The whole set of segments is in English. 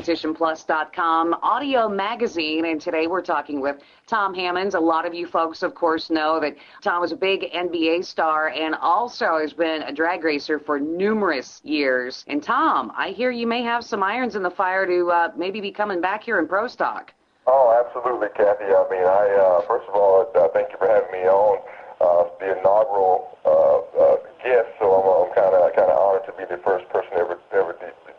CompetitionPlus.com audio magazine, and today we're talking with Tom Hammonds. A lot of you folks, of course, know that Tom was a big NBA star and also has been a drag racer for numerous years. And Tom, I hear you may have some irons in the fire to maybe be coming back here in Pro Stock. Oh, absolutely, Kathy. I mean, first of all, thank you for having me on. The inaugural guest, so I'm kind of honored to be the first person ever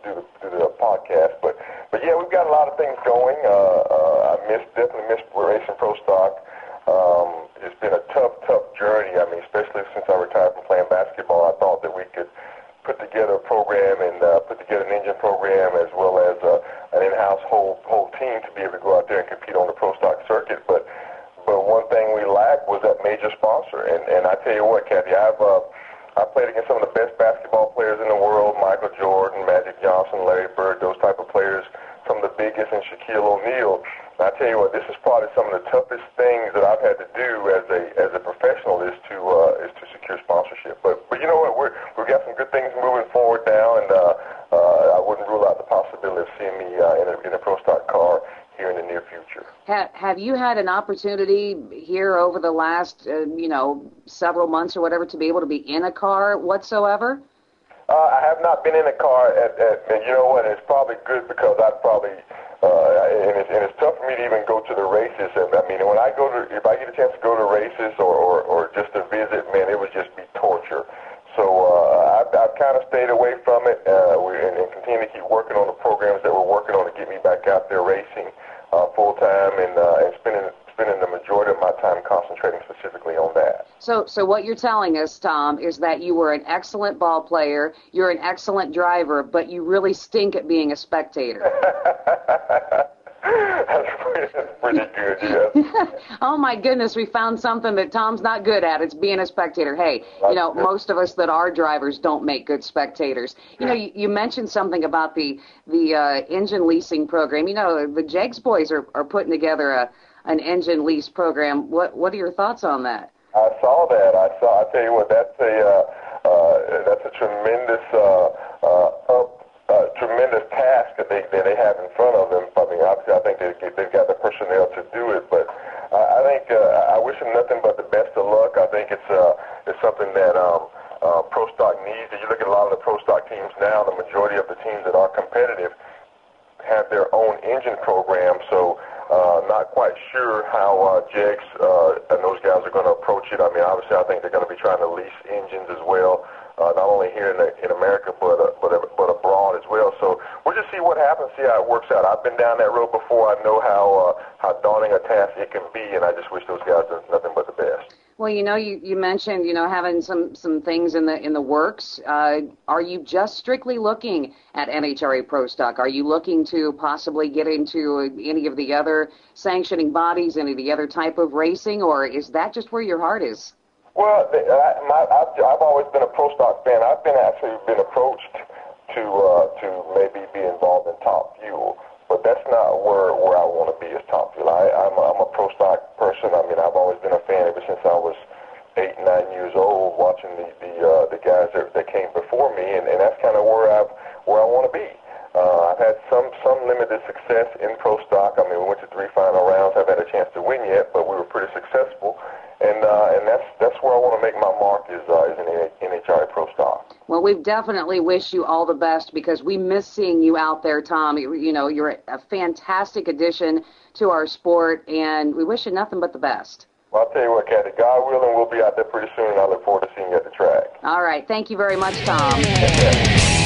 do the podcast. But yeah, we've got a lot of things going. I definitely missed racing Pro Stock. It's been a tough journey. I mean, especially since I retired from playing basketball, I thought that we could put together a program and put together an engine program as well as an in-house whole team to be able to go out there and compete on the Pro Stock circuit. But one thing we lacked was that major sponsor. And I tell you what, Kathy, I played against some of the best basketball players in the world, Michael Jordan, Magic Johnson, Larry Bird, those type of players, some of the biggest, and Shaquille O'Neal. And I tell you what, this is probably some of the toughest things that I've had to do as a professional is to secure sponsorship. But you know what, we've got some good things moving forward now, and I wouldn't rule out the possibility of seeing me in a Pro Stock car here in the near future. Have you had an opportunity here over the last, several months or whatever to be able to be in a car whatsoever? I have not been in a car and you know what, it's probably good because I'd probably, and it's tough for me to even go to the races. I mean, if I get a chance to go to races or just to visit, man, it would just be torture. So I've kind of stayed away from it and continue to keep working on the programs that we're working on to get me back out there racing full time and spending the majority of my time concentrating specifically on that. So what you're telling us, Tom, is that you were an excellent ball player, you're an excellent driver, but you really stink at being a spectator. That's pretty good, yes. Oh, my goodness, we found something that Tom's not good at. It's being a spectator. Hey, most of us that are drivers don't make good spectators. You mentioned something about the engine leasing program. The Jegs boys are putting together an engine lease program. What are your thoughts on that? I saw that. I tell you what, that's a tremendous tremendous task that they have in front of them. I mean, obviously, I think they've got the personnel to do it, but I think I wish them nothing but the best of luck. I think it's something that Pro Stock needs. If you look at a lot of the Pro Stock teams now, the majority of the teams that are competitive have their own engine program, so not quite sure how Jegs and those guys are going to approach it. I mean, obviously, I think they're going to be trying to lease engines as well, not only here in America, but abroad as well. So we'll just see what happens, see how it works out. I've been down that road before. I know how daunting a task it can be, and I just wish those guys nothing but the best. Well, you mentioned, having some things in the works. Are you just strictly looking at NHRA Pro Stock? Are you looking to possibly get into any of the other sanctioning bodies, any of the other type of racing, or is that just where your heart is? Well, I've always been a Pro Stock fan. I've actually been approached to maybe be involved in Top Fuel, but that's not where I want to be as Top Fuel. I'm a Pro Stock person. I mean, I've always been a fan ever since I was 8, 9 years old, watching the guys that came before me, and that's kind of where I want to be. I've had some limited success in Pro Stock. I mean, we went to 3 final rounds. I haven't had a chance to win yet, but we were pretty successful. And that's where I want to make my mark is in NHRA Pro Stock. Well, we definitely wish you all the best because we miss seeing you out there, Tom. You're a fantastic addition to our sport, and we wish you nothing but the best. Well, I'll tell you what, Kati, God willing, we'll be out there pretty soon, and I look forward to seeing you at the track. All right. Thank you very much, Tom. Okay.